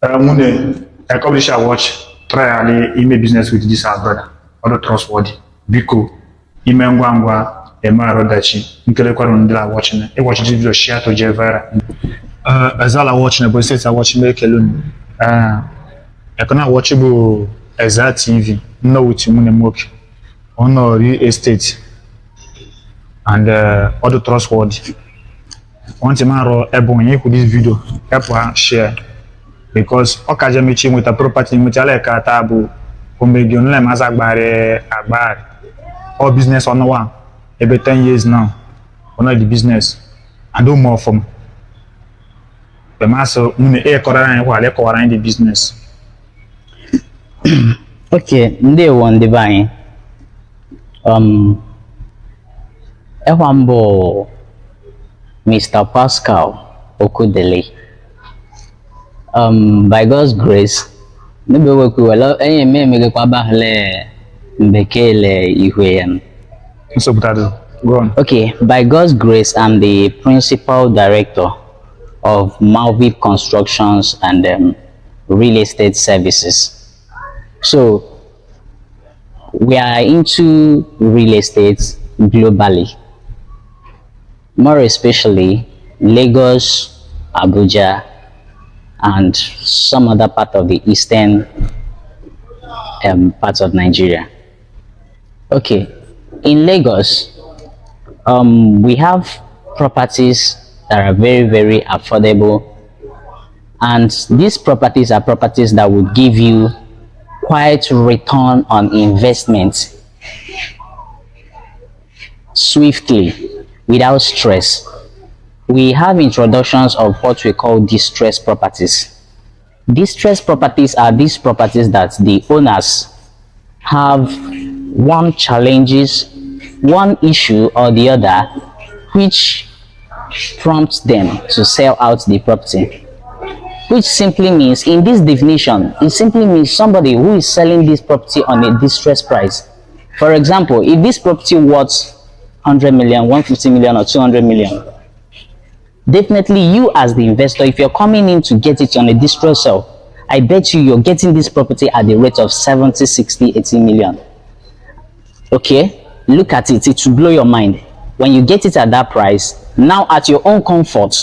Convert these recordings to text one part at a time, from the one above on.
Mune, I publish a watch, try ali ime business with this our brother, other trustworthy. Biko, ime ngwa ema rodachi, nkele kwa ndila watch ne, e watch this video share to Jevera. Ezala watch ne, but say a watch make alone. I cannot watch bu Ezza TV, no with mune moke, on real estate, and other trustworthy. Once a man ebon you this video, help share. Because okaje mechi with a property mutale ka tabu komedion le mazagbare agbare all business on one about 10 years now on the business and do more from the maso mune e korara wa le korara in the business. Okay, nde won the buying Ewambo Mr. Pascal Okudele. By God's grace, maybe we could allow any make a bahle bekele ihuen. So go on. Okay, by God's grace, I'm the principal director of Malvip Constructions and Real Estate Services. So we are into real estate globally, more especially Lagos, Abuja, and some other part of the eastern parts of Nigeria. Okay, in Lagos, we have properties that are very, very affordable, and these properties are properties that will give you quite return on investment swiftly, without stress. We have introductions of what we call distressed properties. Distressed properties are these properties that the owners have one challenges, one issue or the other, which prompts them to sell out the property. Which simply means, in this definition, it simply means somebody who is selling this property on a distressed price. For example, if this property worth 100 million, 150 million or 200 million, definitely you as the investor, if you're coming in to get it on a distress sale, I bet you're getting this property at the rate of 70, 60, 80 million. Okay, look at it, it will blow your mind. When you get it at that price, now at your own comfort,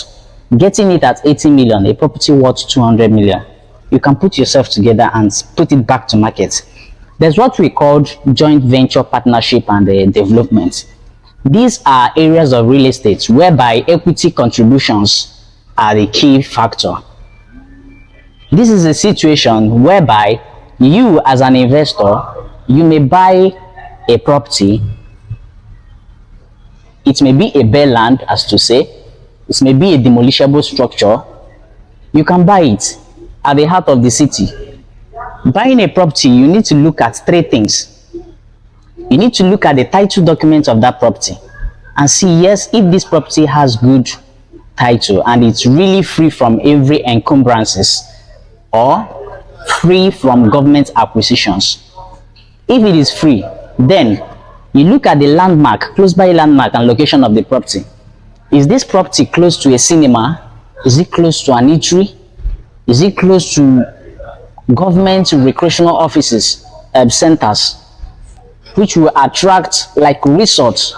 getting it at 80 million, a property worth 200 million, you can put yourself together and put it back to market. There's what we call joint venture partnership and development. These are areas of real estate whereby equity contributions are the key factor. This is a situation whereby you as an investor, you may buy a property. It may be a bare land, as to say. It may be a demolishable structure. You can buy it at the heart of the city. Buying a property, you need to look at three things. You need to look at the title documents of that property and see, yes, if this property has good title and it's really free from every encumbrances or free from government acquisitions. If it is free, then you look at the landmark, close by landmark and location of the property. Is this property close to a cinema? Is it close to an eatery? Is it close to government recreational offices, centers, which will attract, like resorts,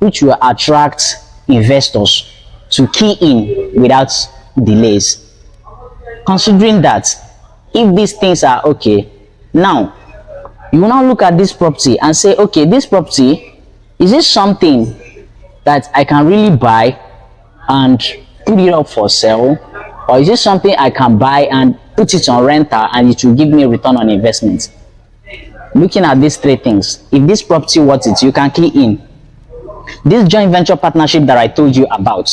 which will attract investors to key in without delays? Considering that, if these things are okay, now you will now look at this property and say, okay, this property, is this something that I can really buy and put it up for sale, or is it something I can buy and put it on rental and it will give me a return on investment? Looking at these three things, if this property worth it, you can key in. This joint venture partnership that I told you about,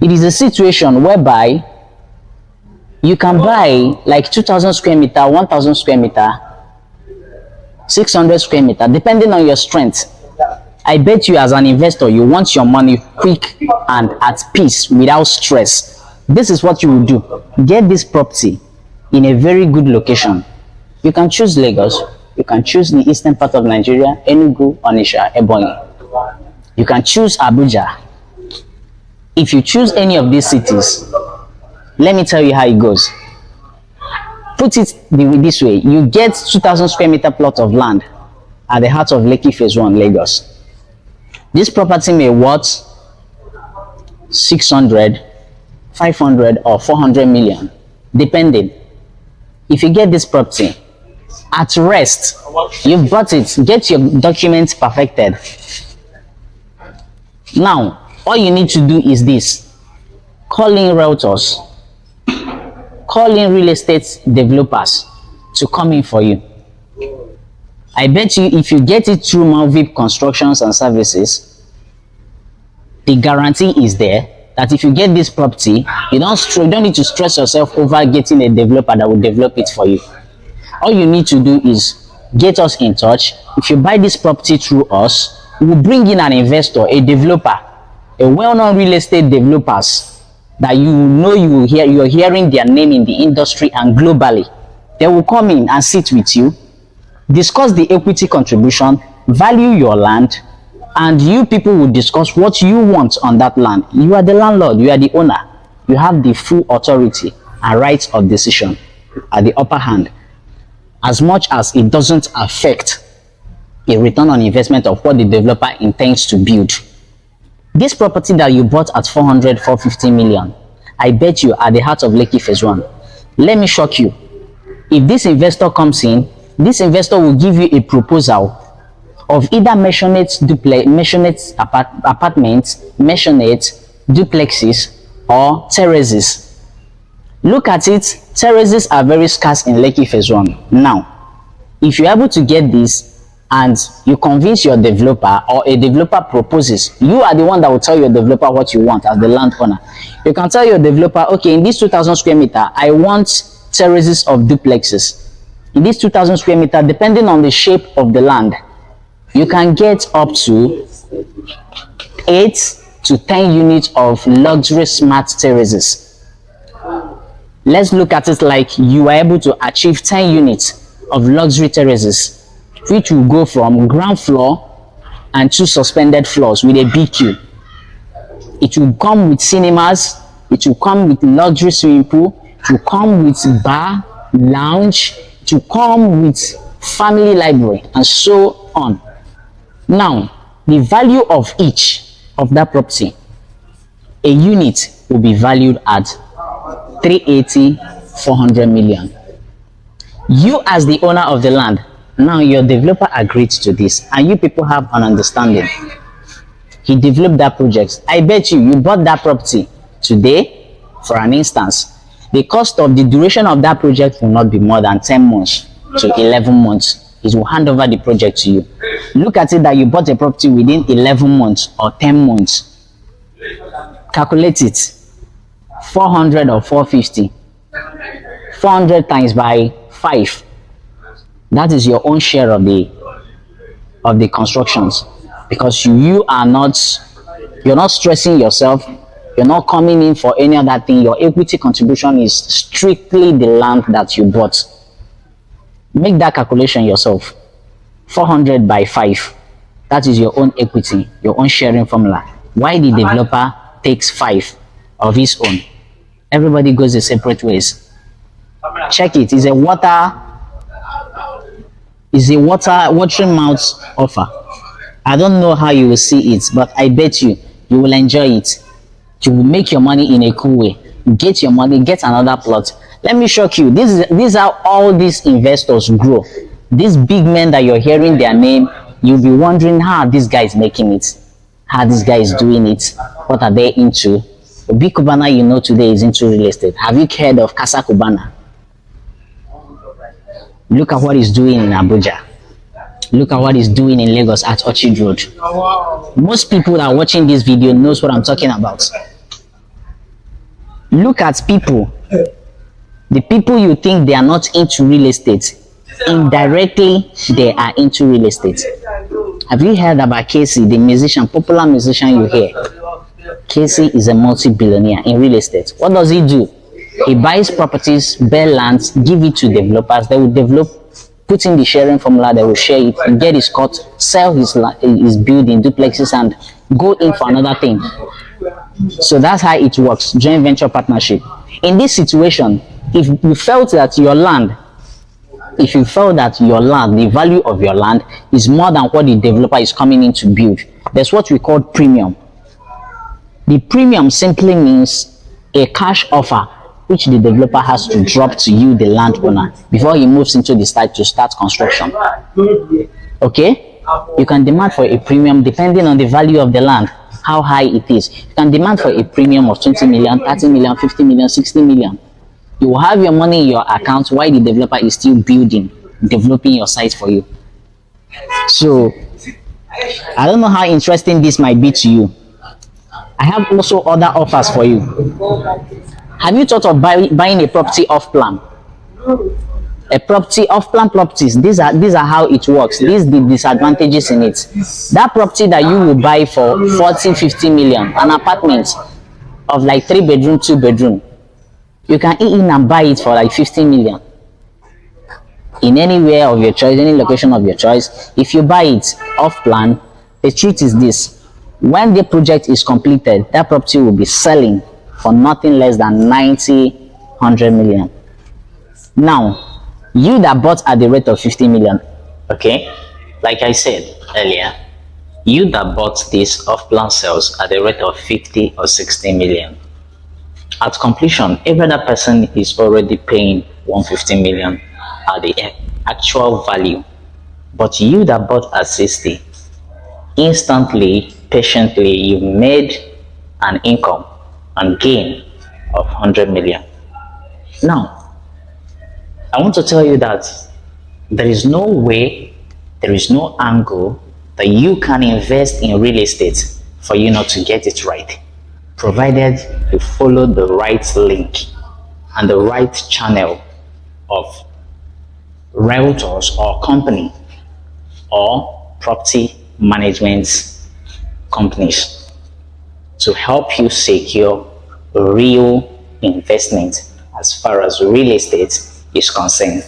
it is a situation whereby you can buy like 2,000 square meter, 1,000 square meter, 600 square meter, depending on your strength. I bet you as an investor, you want your money quick and at peace without stress. This is what you will do. Get this property in a very good location. You can choose Lagos. You can choose the eastern part of Nigeria, Enugu, Onitsha, Ebonyi. You can choose Abuja. If you choose any of these cities, let me tell you how it goes. Put it this way, you get 2,000 square meter plot of land at the heart of Lekki Phase 1, Lagos. This property may worth 600, 500 or 400 million, depending. If you get this property, at rest, you've bought it, get your documents perfected. Now, all you need to do is this: call in realtors, call in real estate developers to come in for you. I bet you if you get it through Malvip Constructions and Services, the guarantee is there that if you get this property, you don't need to stress yourself over getting a developer that will develop it for you. All you need to do is get us in touch. If you buy this property through us, we will bring in an investor, a developer, a well-known real estate developers that you're hearing their name in the industry and globally. They will come in and sit with you, discuss the equity contribution, value your land, and you people will discuss what you want on that land. You are the landlord, you are the owner. You have the full authority and rights of decision at the upper hand, as much as it doesn't affect a return on investment of what the developer intends to build. This property that you bought at 400, 450 million, I bet you at the heart of Lekki Phase 1. Let me shock you. If this investor comes in, this investor will give you a proposal of either maisonette apartments, maisonette duplexes, or terraces. Look at it, terraces are very scarce in Lekki Phase 1. Now, if you're able to get this and you convince your developer, or a developer proposes, you are the one that will tell your developer what you want as the landowner. You can tell your developer, okay, in this 2,000 square meter, I want terraces of duplexes. In this 2,000 square meter, depending on the shape of the land, you can get up to 8 to 10 units of luxury smart terraces. Let's look at it like you are able to achieve 10 units of luxury terraces, which will go from ground floor and 2 suspended floors with a BQ. It will come with cinemas, it will come with luxury swimming pool, it will come with bar, lounge, it will come with family library, and so on. Now, the value of each of that property, a unit will be valued at 380, 400 million. You as the owner of the land, now your developer agreed to this, and you people have an understanding. He developed that project. I bet you bought that property today, for an instance. The cost of the duration of that project will not be more than 10 months to 11 months. It will hand over the project to you. Look at it that you bought a property within 11 months or 10 months. Calculate it. 400 or 450. 400 times by 5. That is your own share of the constructions, because you're not stressing yourself. You're not coming in for any other thing. Your equity contribution is strictly the land that you bought. Make that calculation yourself. 400 by 5. That is your own equity, your own sharing formula. Why the developer takes 5 of his own? Everybody goes their separate ways. Check it. It's a watering mouth offer. I don't know how you will see it, but I bet you will enjoy it. You will make your money in a cool way. Get your money, get another plot. Let me shock you. This is how all these investors grow. These big men that you're hearing their name, you'll be wondering how this guy is making it, how this guy is doing it, what are they into. Big Cubana you know today is into real estate. Have you heard of Casa Cubana? Look at what he's doing in Abuja. Look at what he's doing in Lagos at Orchard Road. Most people that are watching this video knows what I'm talking about. Look at people. The people you think they are not into real estate, indirectly they are into real estate. Have you heard about Casey, the musician, popular musician you hear? Casey is a multi-billionaire in real estate. What does he do? He buys properties, buy lands, give it to developers. They will develop, put in the sharing formula, they will share it, get his cut, sell his building, duplexes, and go in for another thing. So that's how it works, joint venture partnership. In this situation, If you felt that your land, the value of your land is more than what the developer is coming in to build, there's what we call premium. The premium simply means a cash offer which the developer has to drop to you, the landowner, before he moves into the site to start construction. Okay? You can demand for a premium depending on the value of the land, how high it is. You can demand for a premium of 20 million, 30 million, 50 million, 60 million. You will have your money in your account while the developer is still developing your site for you. So, I don't know how interesting this might be to you. I have also other offers for you. Have you thought of buying a property off plan? A property off plan properties, these are how it works. These are the disadvantages in it. That property that you will buy for 40, 50 million, an apartment of like 3 bedroom, 2 bedroom, you can in and buy it for like 50 million in anywhere of your choice, any location of your choice. If you buy it off plan, the truth is this: when the project is completed, that property will be selling for nothing less than 90, 100 million. Now, you that bought at the rate of 50 million, okay, like I said earlier, you that bought this off-plan sales at the rate of 50 or 60 million, at completion, every other person is already paying 150 million at the actual value. But you that bought at 60, instantly, patiently, you made an income and gain of 100 million. Now, I want to tell you that there is no way, there is no angle that you can invest in real estate for you not to get it right, provided you follow the right link and the right channel of realtors or company or property management companies to help you secure real investment as far as real estate is concerned.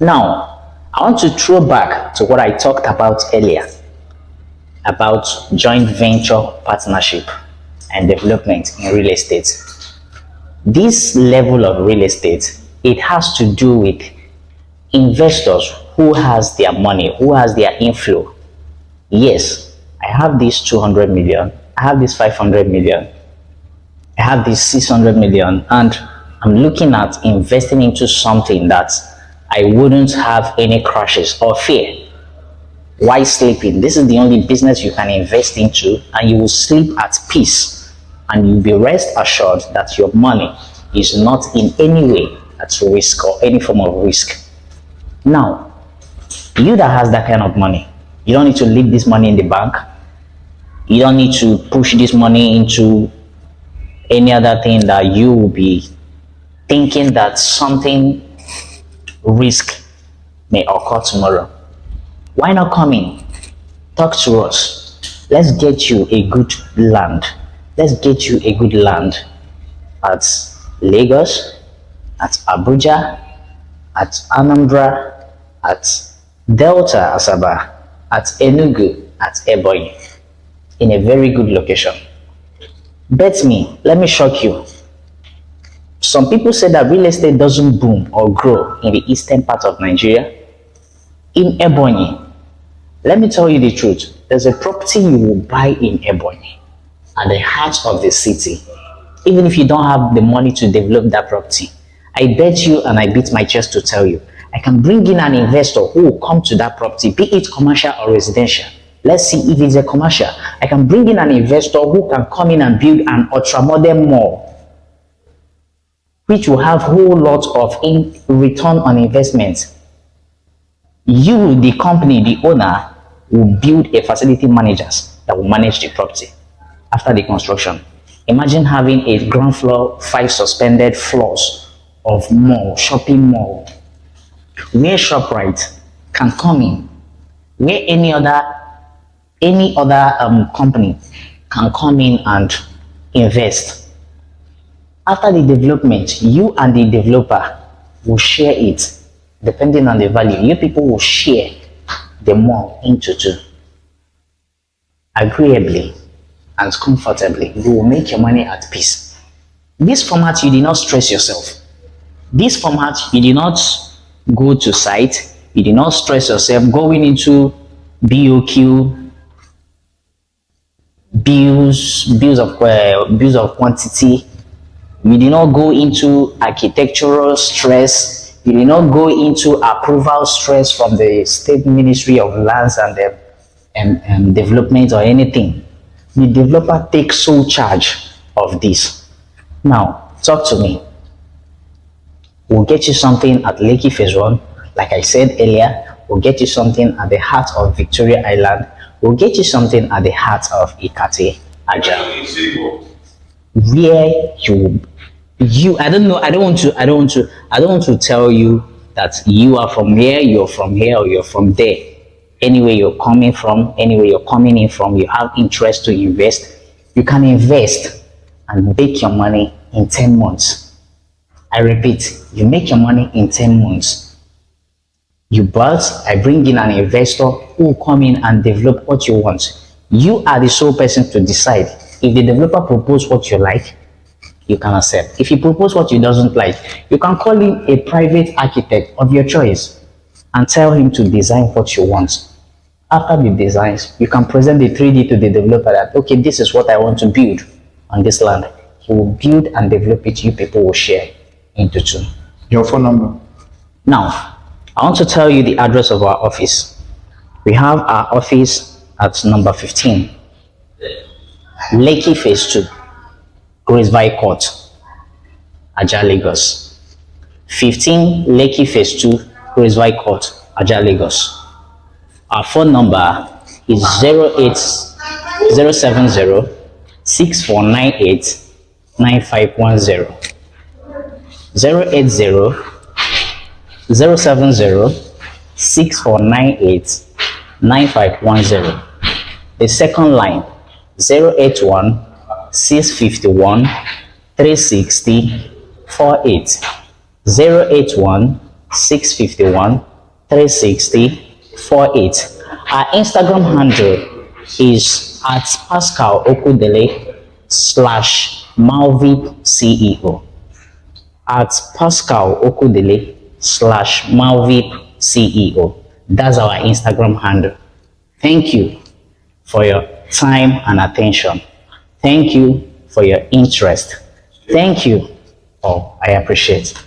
Now, I want to throw back to what I talked about earlier about joint venture partnership and development in real estate. This level of real estate, it has to do with investors who has their money, who has their inflow. Yes, I have this 200 million, I have this 500 million, I have this 600 million, and I'm looking at investing into something that I wouldn't have any crashes or fear. Why sleeping? This is the only business you can invest into, and you will sleep at peace, and you'll be rest assured that your money is not in any way at risk or any form of risk. Now, you that has that kind of money, you don't need to leave this money in the bank. You don't need to push this money into any other thing that you will be thinking that something risk may occur tomorrow. Why not come in? Talk to us. Let's get you a good land. Let's get you a good land at Lagos, at Abuja, at Anambra, at Delta Asaba, at Enugu, at Ebonyi, in a very good location. Bet me, let me shock you. Some people say that real estate doesn't boom or grow in the eastern part of Nigeria. In Ebonyi, let me tell you the truth. There's a property you will buy in Ebonyi, at the heart of the city. Even if you don't have the money to develop that property, I bet you and I beat my chest to tell you, I can bring in an investor who will come to that property, be it commercial or residential. Let's see if it's a commercial. I can bring in an investor who can come in and build an ultra-modern mall, which will have whole lot of return on investment. You, the company, the owner, will build a facility managers that will manage the property after the construction. Imagine having a ground floor, 5 suspended floors of mall, shopping mall, where ShopRite can come in, where any other company can come in and invest. After the development, you and the developer will share it, depending on the value. You people will share the mall into two. Agreeably and comfortably, you will make your money at peace. This format, you did not stress yourself. This format, you did not go to site, you did not stress yourself going into BOQ, bills of quantity. You did not go into architectural stress. You did not go into approval stress from the State Ministry of Lands and Development or anything. The developer takes sole charge of this. Now, talk to me. We'll get you something at Lekki Phase 1. Like I said earlier, we'll get you something at the heart of Victoria Island. We'll get you something at the heart of Ikate Ajah. Where I don't want to tell you that you are from here, you're from here, or you're from there. Anywhere you're coming from, anywhere you're coming in from, you have interest to invest, you can invest and make your money in 10 months. I repeat, you make your money in 10 months. I bring in an investor who will come in and develop what you want. You are the sole person to decide. If the developer proposes what you like, you can accept. If he proposes what you doesn't like, you can call in a private architect of your choice and tell him to design what you want. After the designs, you can present the 3D to the developer that, okay, this is what I want to build on this land. He will build and develop it. You people will share into two. Your phone number. Now, I want to tell you the address of our office. We have our office at number 15, Lekki Phase 2, Graceville Court, Ajah, Lagos. 15 Lekki Phase 2, Graceville Court, Ajah, Lagos. Our phone number is 070 6498 9510. 080 070 6498 9510. The second line 081 651 360 48. 081 651 360 48. Our Instagram handle is at Pascal Okudele /Malvip CEO. At Pascal Okudele /Malvip CEO. That's our Instagram handle. Thank you for your time and attention. Thank you for your interest. Thank you. Oh, I appreciate it.